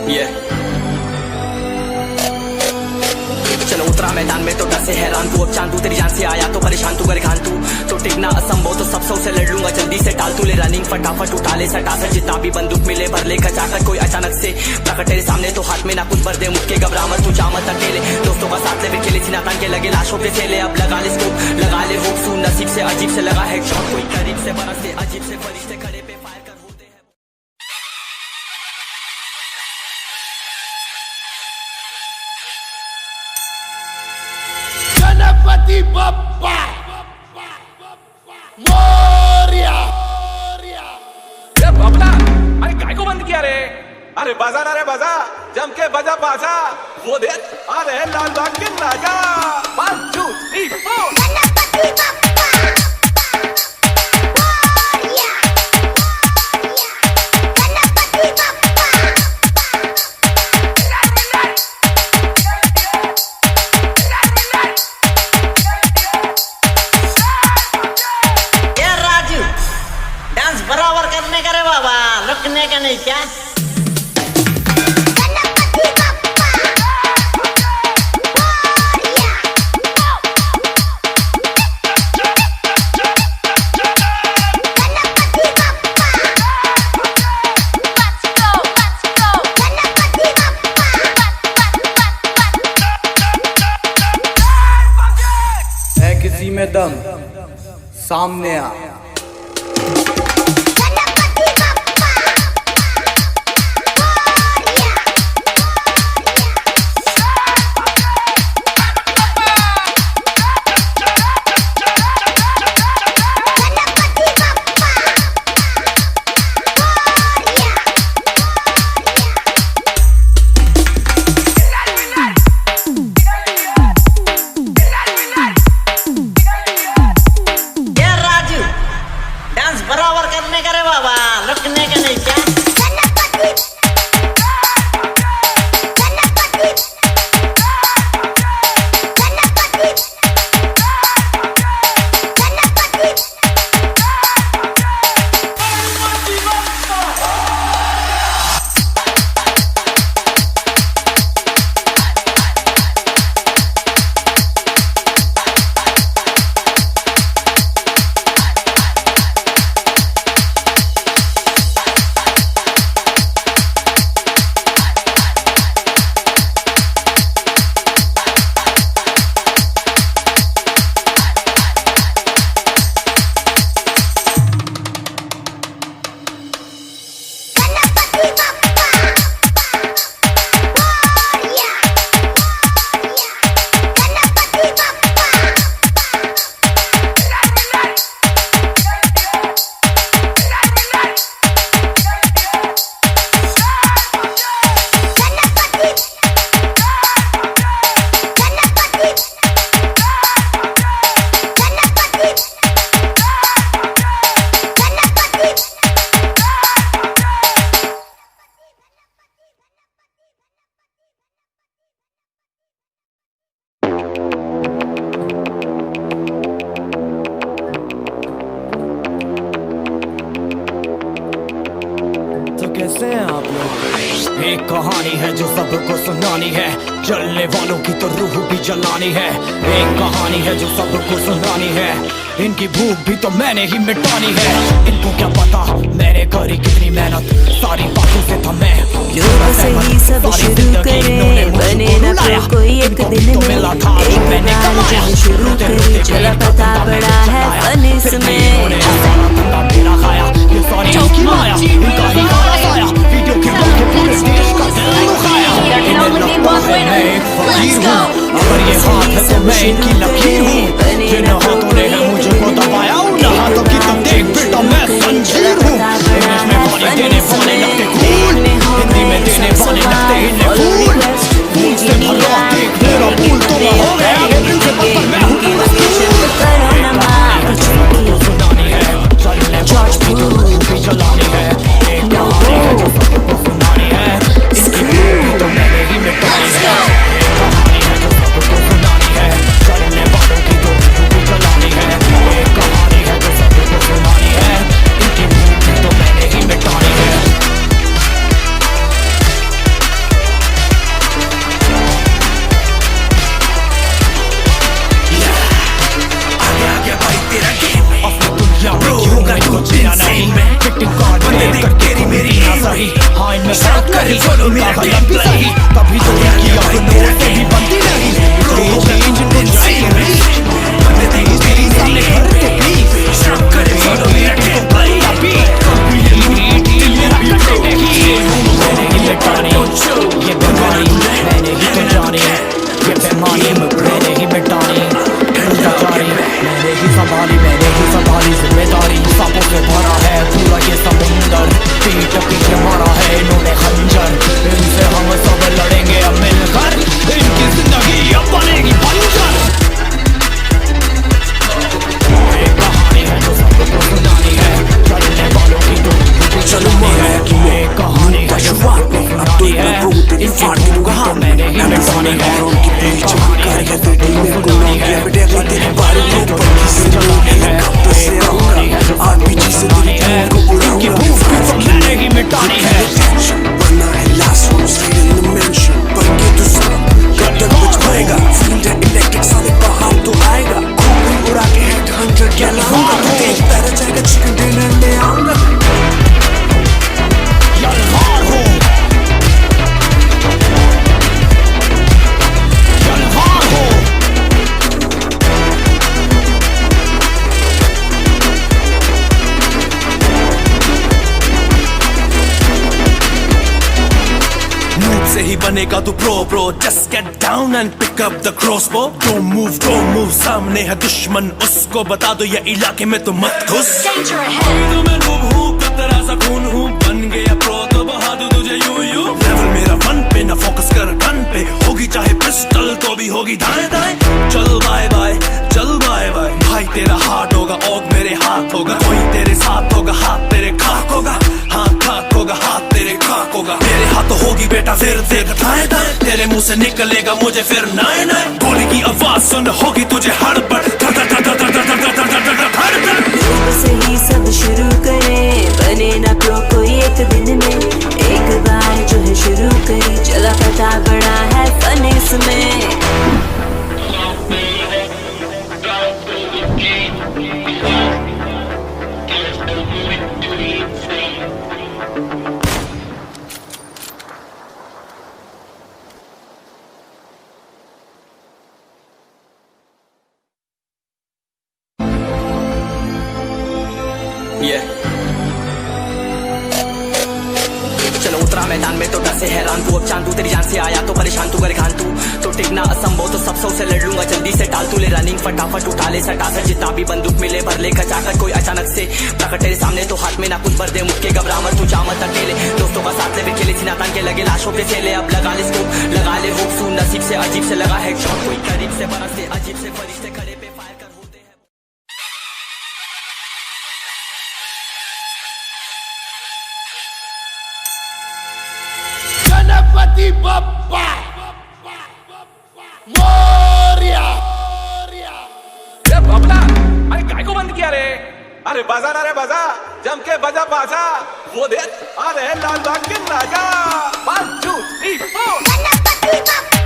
ये चलो उतरा मैदान में तो डर से हैरान तू, अब चांदू तेरी जान से आया तो परेशान तू, कर खान तू तो टिकना असंभव तो सब सौ से लड़ लूंगा, जल्दी से टाल तू ले रनिंग फटाफट उठा ले सटा से, जितना भी बंदूक मिले भर ले खचाकर, कोई अचानक से प्रकट तेरे सामने तो हाथ में ना कुछ भर दे, मुक्के घबरा मत तू जा मत अकेले, दोस्तों का साथ ले फिर खेले सीना तान के लगे लाशों पे खेले, अब लगा ले स्कोप लगा ले होप सू, नसीब से अजीब से लगा है शॉट, कोई करीब से बरसते अजीब से फरिश्ते खड़े पे फायर कर होते हैं। गणपति बप्पा मोरिया। बाबला, अरे काय को बंद किया रे? अरे बजा ना रे बजा, जम के बजा बाजा, वो देख अरे लाल बाग के राजा। 1 2 3 4 गणपति बप्पा मोरिया। गणपति बप्पा ये राजू डांस बराबर करने का रे बाबा, रुकने का नहीं क्या? किसी में दम सामने आ। बराबर करने का रे बाबा, रुकने का नहीं क्या? कैसे हैं आप लोग? एक कहानी है जो सबको सुनानी है, जलने वालों की तो रूह भी जलानी है। एक कहानी है जो सबको सुनानी है, इनकी भूख भी तो मैंने ही मिटानी है। इनको क्या पता मैंने करी कितनी मेहनत, सारी बातों से था मैं योग से ही सब शुरू करें, बने ना फिर कोई एक दिन में, एक बार जब शुरू करें चला पता बड़ा है फन इसमें। अगर ये हाथ है तो मैं इनकी लकीर हूँ, जिन हाथों ने है मुझे को दबाया, उन हाथों की तो देख बेटा मैं संजीर हूँ। इंग्लिश में गाली देने वाले लगते कूल, हिंदी में देने वाले लगते इन्हें फूल। फूल से भरा देख मेरा फूल तो मैं हो गया, प्रिंसिपल पर मैं हूँ सुनानी है, चलने वालों की जलानी है। एक कहानी है जो सबको सुनानी है, इसकी भूख तो मैंने ही मिटानी है। गलत भी सही, तभी तो उनकी अपनों से भी बनती नहीं। चेंज को जाएगी रीच, तेरी सामने घर के बीच ये बीमारी मैंने ही तो जानी, ये बेमानी मैंने ही मिटानी, मैंने ही संभाली जिम्मेदारी। सांपों से भरा है पूरा ये समुंदर, पीठ पीछे मारा है इन्होंने खंजर, इनसे हम सब लड़ेंगे अब मिलकर, इनकी जिंदगी अब बनेगी बंजर। एक कहानी है जो सबको सुनानी है, चलने वालों की तो चलो है, एक कहानी है जो सबको सुनानी है, इनकी दूंगा तो मैंने ही मिटानी है। एक कहानी है जो सबको सुनानी है, चलने वालों की तो चलानी है, एक कहानी है जो सबको सुनानी है, इनकी भूख तो मैंने ही मिटानी है। बनना है last one straight in the mention, बन के तू सब कब तक बच पाएगा, फील्ड इलेक्ट्रिक साले बाहर तो आएगा, खूब उड़ा के हेड हंटर क्या लाऊंगा, तू देखता रह जाएगा चिकन डिनर ले आऊंगा। यलहार हो, यलहार हो, नूब से ही बनेगा तू pro, just get down and pick up the crossbow. Don't move, सामने है दुश्मन उसको बता दो ये इलाके में तो मत घुस। तो मैं नूब हूँ, कतरा सा खून हूँ, बन गया प्रो तो बहा दूं तुझे यूं। लेवल मेरा वन पे ना फोकस कर गन पे, होगी चाहे पिस्टल तो भी होगी दाएं दाएं। चल बाय बाय, चल बाय बाय, भाई तेरा हार्ट होगा ओग मेरे हाथ होगा, कोई तेरे साथ होगा हाथ तेरे खाक होगा, हाँ खाक होगा हाथ तेरे खाक होगा, तेरे हाथ होगी बेटा फिर देख दाएं दाएं, तेरे मुंह से निकलेगा मुझे फिर नाए नाए, गोली की आवाज सुन होगी तुझे हड़बड़, से ही सब शुरू करें, बने ना प्रो कोई एक दिन में, एक बार जो है शुरू करी, चला पता बड़ा है फन इसमें। चलो उतरा मैदान में तो डर से हैरान तू, अब चांदू तेरी जान से आया तो परेशान तू, करे खान तू तो टिकना असंभव, तो सब से लड़ लूंगा जल्दी से, टाल तू ले रनिंग फटाफट उठा ले सटासट, जितना भी बंदूक मिले भर ले खचाकर, कोई अचानक से प्रकट तेरे सामने तो हाथ में ना कुछ भर दे, मुझके घबरा मत तू जा मत अकेले, दोस्तों का साथ ले खेले सीना तान के लगे लाशों के सेले, अब लगा ले स्कोप लगा ले होप सू, नसीब से अजीब से लगा हेडशॉट, कोई करीब से बरस से अजीब से फरिश्ते खड़े पे फायर कर होते हैं। गणपति बप्पा मोरिया। ये बाबला, अरे काय को बंद किया रे? अरे बजा ना रे बजा, जम के बजा बाजा, वो देख अरे लाल बाग के राजा। 1 2 3 4 गणपति बप्पा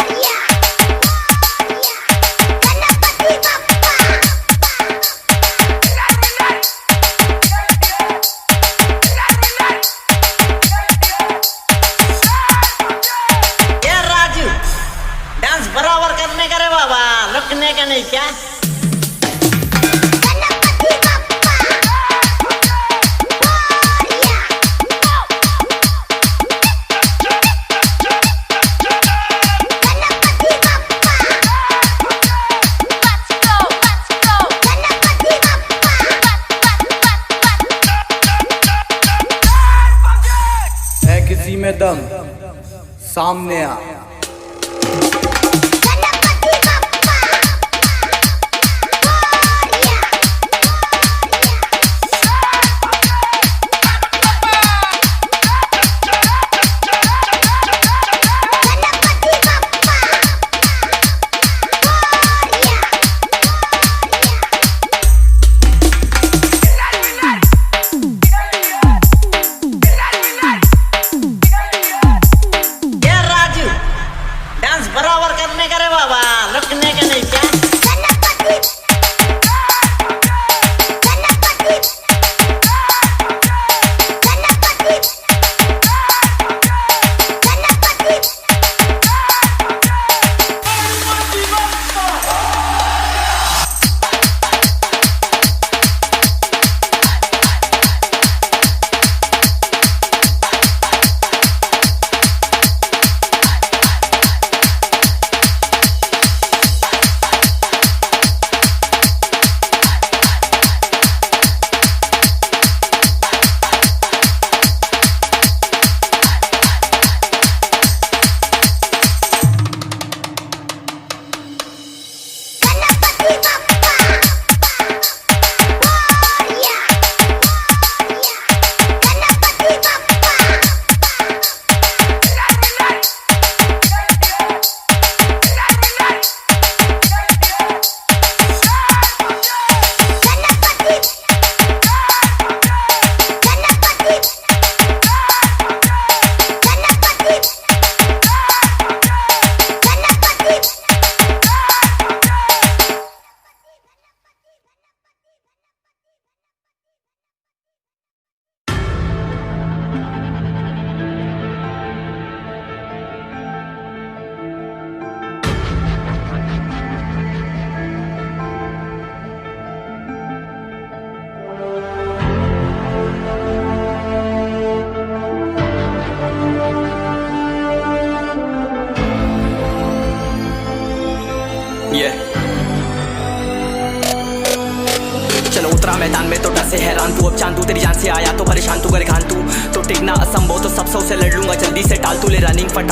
मोरिया। गणपति बप्पा ये राजू डांस बराबर करने का रे बाबा, रुकने का नहीं क्या? किसी में दम सामने आ।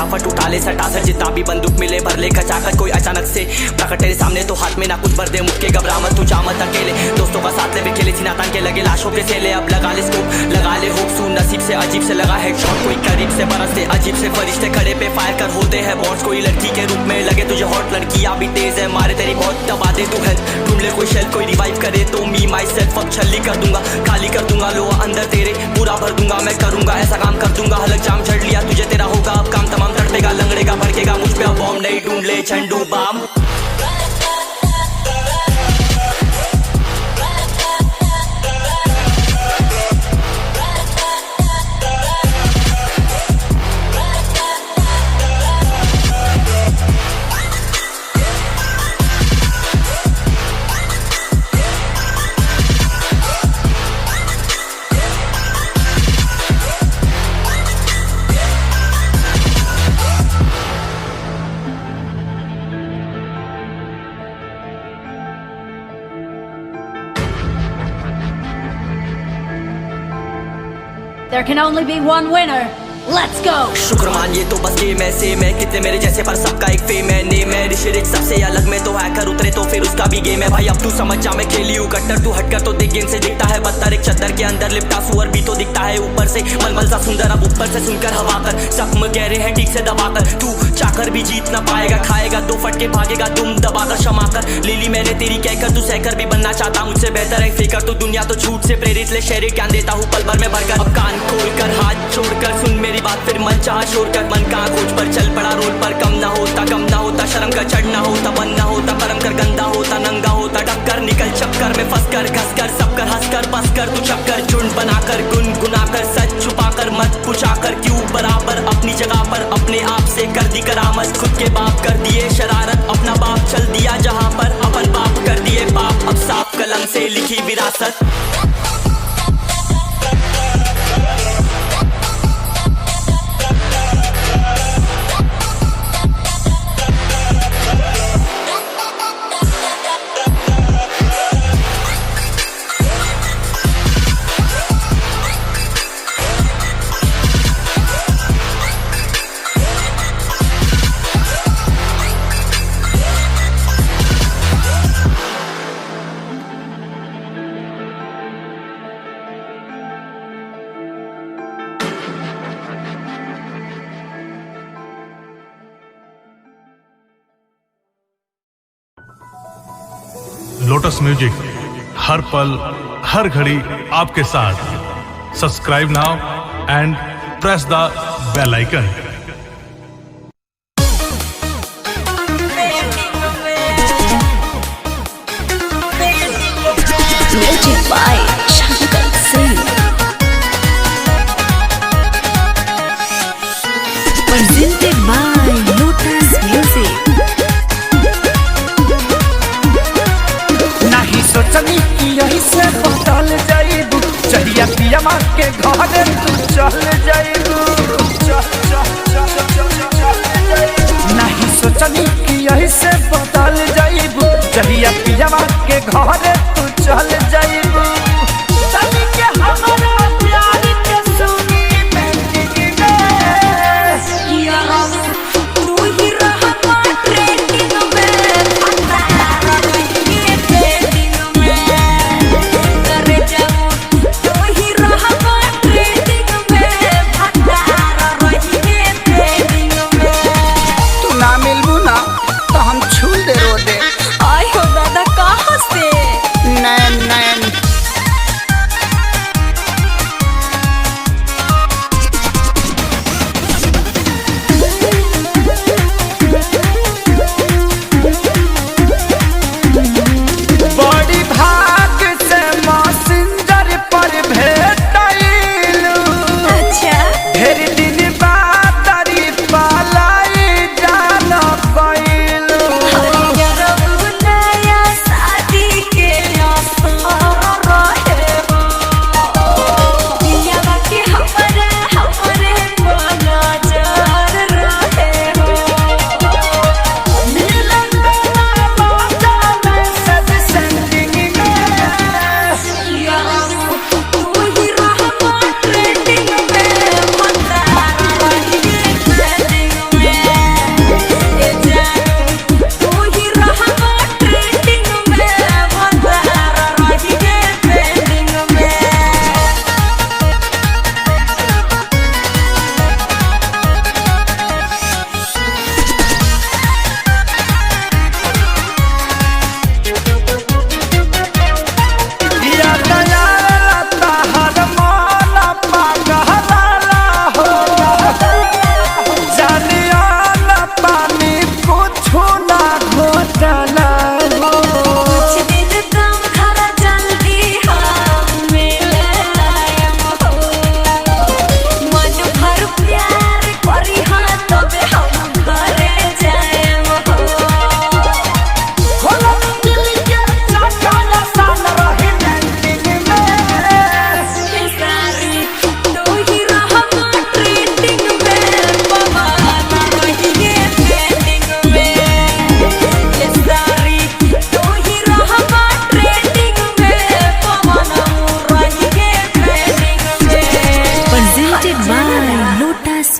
फटाफट उठा ले सटा सर जितना भी बंदूक मिले भर ले खचाकर कोई अचानक से प्रकट तेरे सामने तो हाथ में ना कुछ भर दे मुक्के घबरा मत तू जामत अकेले दोस्तों का साथ ले खेले थी नातान के लगे लाशों के सेले अब लगा ले स्कोप लगा ले होप सू नसीब से अजीब से लगा हेडशॉट कोई करीब से बरसते अजीब से फरिश्ते खड़े पे फायर कर होते हैं बॉस कोई लड़की के रूप में लगे तुझे हॉट लड़कियां भी तेज है मारे तेरी बहुत दबा दे तू हेल्थ ढूंढ ले कोई शेल कोई रिवाइव करे तो मी माई सेल्फ अब छल्ली कर दूंगा खाली कर दूंगा लो अंदर तेरे पूरा भर दूंगा मैं करूंगा ऐसा काम कर दूंगा हलक जाम झड़ लिया तुझे तेरा होगा अब काम तमाम तड़पेगा लंगड़ेगा भड़केगा मुझ पे अब बॉम्ब नहीं ढूंढ ले झंडू बाम There can only be one winner. Let's go. शुक्रमान ये तो बस गेम ऐसे मैं कितने मेरे जैसे पर सबका एक फेम है नेम है ऋषि रिच सबसे अलग में तो हैकर उतरे तो फिर उसका भी गेम है भाई अब तू समझ जा मैं खेली हूँ कट्टर तू हटकर तो देख गेम से दिखता है पत्थर एक चद्दर के अंदर लिपटा सुअर भी तो दिखता है ऊपर से मलमल सा सुंदर अब ऊपर से सुनकर हवा कर जख्म गहरे हैं ठीक से दबाकर तू चाकर भी जीत ना पाएगा खाएगा दो फटके भागेगा तुम दबाकर क्षमा कर ले ली मैंने तेरी कहकर तू सहकर भी बनना चाहता मुझसे बेहतर है फेकर तो दुनिया तो झूठ से प्रेरित ले शेर ज्ञान देता हूँ पल भर में भरकर अब कान खोल कर हाथ छोड़कर सुन मेरी बात फिर मन शोर कर मन का खोज पर चल पड़ा रोड पर कम ना होता शर्म का चढ़ना होता बन ना होता परम कर गंदा होता नंगा होता टक्कर निकल चक्कर में फंस कर घस कर सब कर हंस कर बस कर तू चक्कर झुंड बनाकर गुनगुना कर सच छुपा कर मत पूछा कर क्यों बराबर अपनी जगह पर अपने आप से कर दी करामत खुद के बाप कर दिए शरारत अपना बाप चल दिया जहाँ पर अपन बाप कर दिए बाप अब साफ कलम से लिखी विरासत लोटस म्यूजिक हर पल हर घड़ी आपके साथ subscribe now and press the bell icon Music by Shankar Singh. Presented by Lotus Music. नहीं सोचनी कि यही से बदल जाइबू चहिया पिया माँ के घरे तू चल जाइबू नहीं सोचनी कि यही से बदल जाइबू चहिया पिया माँ के घरे तू चल जाइबू तभी के हमारा प्यार के सुनी पेंटिंग में यार तू ही रहा ट्रेंडिंग में अंधारा रही ट्रेंडिंग में करे जाऊं तू ही रहा ट्रेंडिंग में अंधारा रही ट्रेंडिंग में तू ना मिलबू ना तो हम छूल दे रो दे आई हो दादा कहाँ से नैन नैन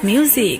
music.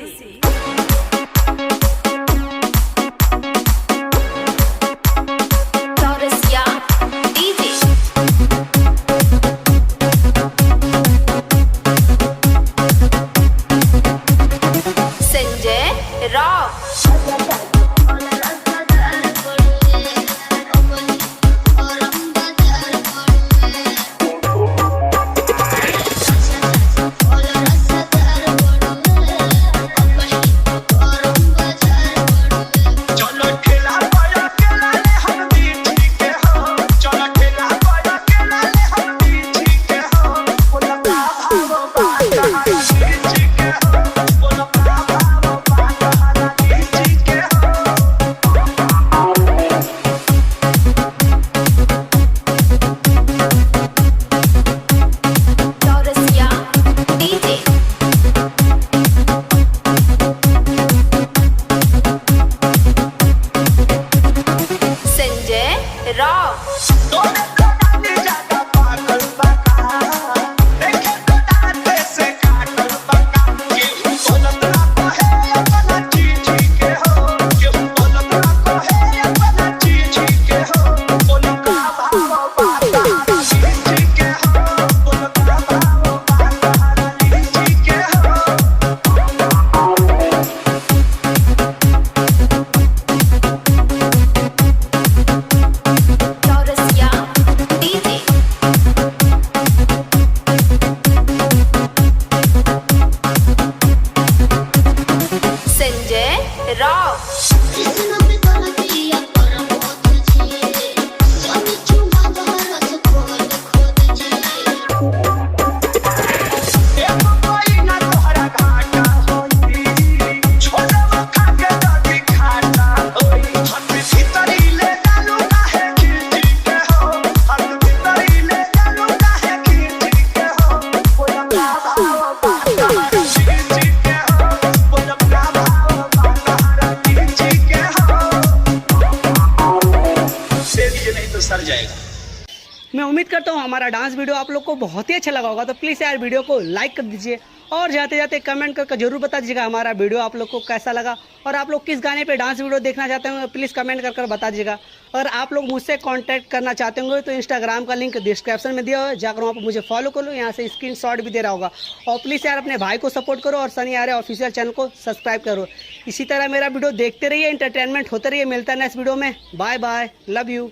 मैं उम्मीद करता हूँ हमारा डांस वीडियो आप लोग को बहुत ही अच्छा लगा होगा, तो प्लीज़ यार वीडियो को लाइक कर दीजिए और जाते जाते कमेंट करके जरूर बता दीजिएगा हमारा वीडियो आप लोग को कैसा लगा, और आप लोग किस गाने पे डांस वीडियो देखना चाहते हैं प्लीज़ कमेंट कर बता दीजिएगा। अगर आप लोग मुझसे कांटेक्ट करना चाहते होंगे तो इंस्टाग्राम का लिंक डिस्क्रिप्शन में दिया हुआ है, जाकर वहाँ पर मुझे फॉलो कर लो, यहाँ से स्क्रीनशॉट भी दे रहा होगा। और प्लीज़ यार अपने भाई को सपोर्ट करो और सनी आर्य ऑफिशियल चैनल को सब्सक्राइब करो। इसी तरह मेरा वीडियो देखते रहिए, एंटरटेनमेंट होते रहिए। मिलता है नेक्स्ट वीडियो में, bye bye, love you.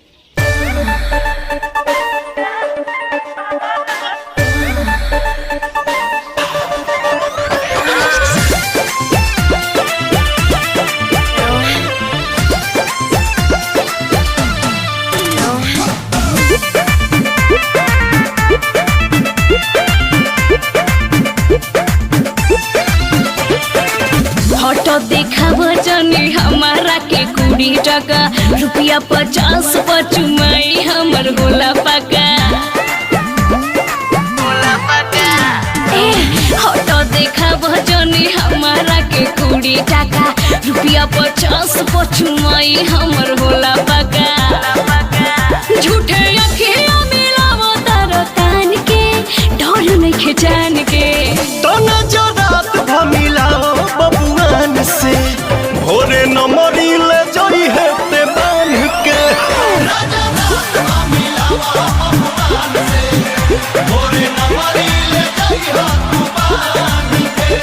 Photo देखाव जनी हमारा के 20 टका, रुपया 50 पर चुमाई हमर गोला पका। फोटो देखाव जनी हमारा के 20 टका, रुपया 50 पर चुमाई हमर गोला पका। झूठे अखिया मिलावो तारो तान के, डर नहीं जान के तो न जो रात भमिलाओ बबुआन से, भोरे न मरी ले जाई है ते बांध के। भोरे न मरी ले जाई है तू बांध के।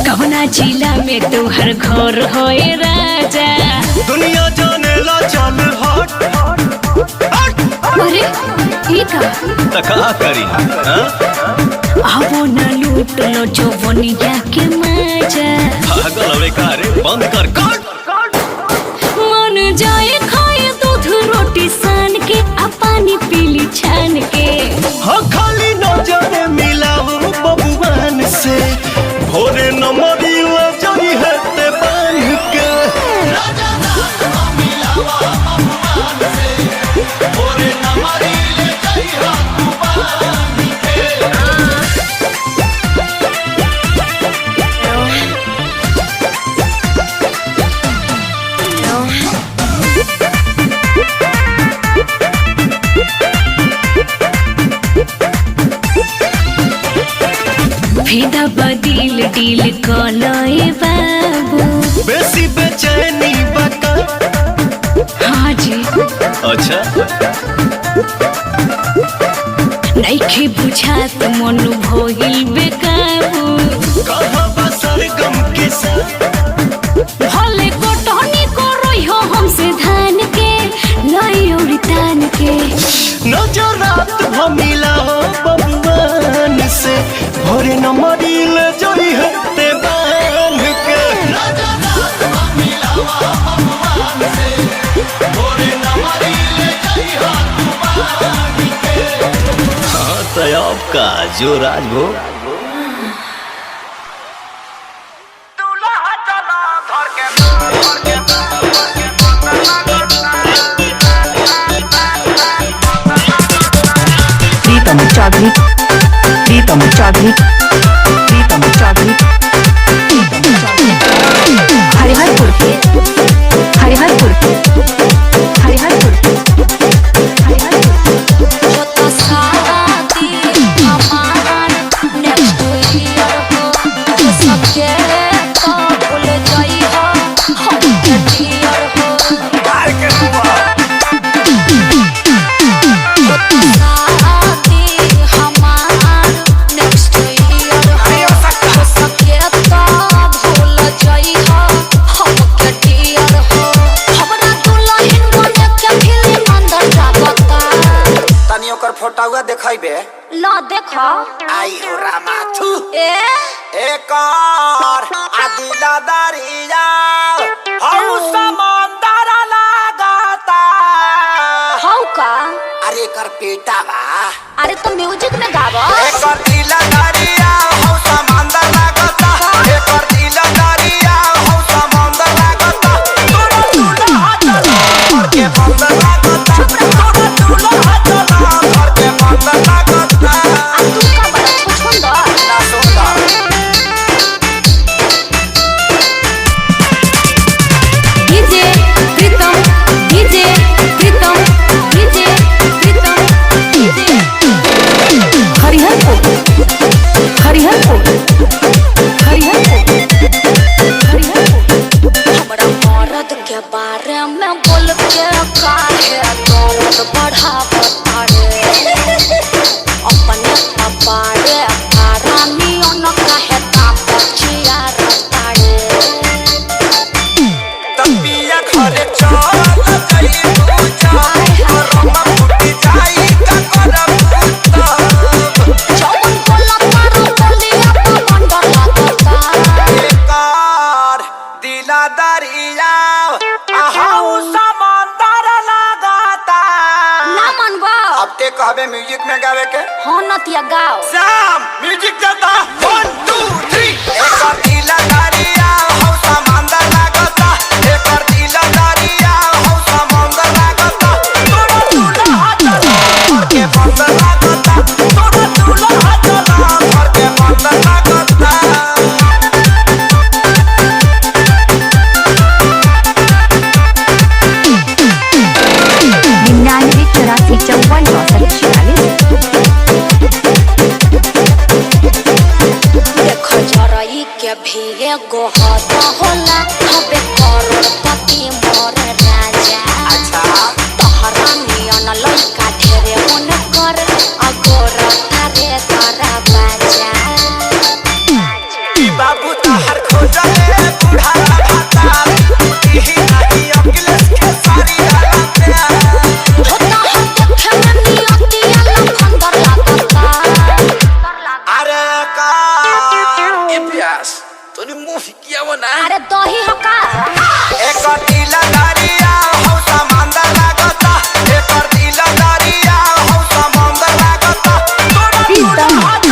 कवना जिला में तुहर घर होए राजा, दुनिया जाने ला चल हट हट। अरे ई का तका करी आवो न लूट लो जवनिया के मजा। पागल हवे का रे, बंद कर काट। मन जाए खाए दूध रोटी सान के, आ पानी पीली छान के। हाँ खाली नजर मिलाओ बबुआन से, भोरे न मरी ले जाई है ते बांध के। भोरे न मरी ले जाई है तू बांध कलई बाबू बेसी बेचैनी बका। हाँ जी अच्छा नइखे बुझात मन भइल बेकाबू कहाँ बसर गम के साथ भले कोटनी करई हो हमसे धान के लई औरी तान के नजर रात भमिला हो बबुआन से भोरे न मरिल जोड़ी है ते बांध के नजर रात भमिला हो बबुआन से भोरे न मरिल जोड़ी है तू बांध के। हाँ तो आपका जो राजभोग प्रीतम चौधरी प्रीतम चौधरी प्रीतम चौधरी हरिहरपुर के हरिहरपुर के हरिहरपुर होता शादी हमार नेक्स्ट ईयर हो तो सबके तो भूल जाई हो हम के डियर हो बाहर के बुआ शादी हमार नेक्स्ट ईयर हो तो सबके तो भूल जाई हो हम के डियर हो हमरा दुल्हन बने के फिल्म अंदर जागता तनी ओकर फोटोवा देखाइबे ला देखो आई हो रामाथु ए एक और आदिला दरिया हौ समंदर लगाता हौ का अरे कर पेटा बा अरे तो म्यूजिक में गावो एक और दिला दरिया हौ समंदर लगाता एक और दिला दरिया हौ समंदर लगाता तोरा तूला हाथ और के बंदर लगाता तोरा तूला हाथ और के बंदर लगाता तू का बड़ा सुंदर ना सुंदर डीजे प्रीतम डीजे प्रीतम डीजे प्रीतम डीजे हरिहरपुर हरिहरपुर हरिहरपुर हमरा मर्द के बारे में बोल के काहे दर्द बढ़ावता रे अपने अपारे आरामी न काहे तापचिया रताड़े तपिया घरे चल जाई पूजा और रमा फुटी जाई का करब तब जौन बोला तारा बोलिया तो मंडल लागता बेकार दिला दरिया आहाऊ समंदर लगाता ना मनबा अब ते कहबे म्यूजिक में गावे के हो नतिया गाओ शाम म्यूजिक चलता 1 2 3 एक और दिला दरिया हौ समंदर लगाता एक और दिला दरिया हौ समंदर लगाता तोरा तूला हाथ और के बंदर लगाता तोरा तूला हाथ और के बंदर लगाता 99 देखो जरई के भी एगो हद होला हबे करोड़पति मोर राजा अच्छा तोहरा नियन लइका ढेरे मन कर अगोर तारे तारा बाजा ई बाबू तहर खोजले बुढ़ारा भाता इही नहीं अखिलेश के सारी रात होता है देखे में नियतिया लफंदर लागता अरे का इतिहास तोनी मुंह किया वो ना अरे दही हका एक और दिला दरिया हौ समंदर लागता एक और दिला दरिया हौ समंदर लागता तोरा तूला हाथ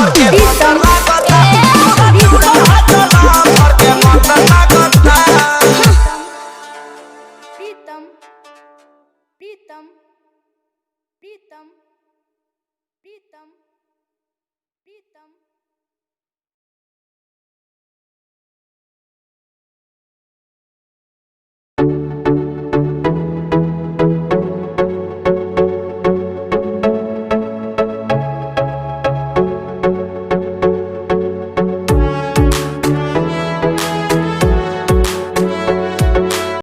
और के बंदर लागता तोरा तूला हाथ और के बंदर लागता प्रीतम प्रीतम प्रीतम प्रीतम प्रीतम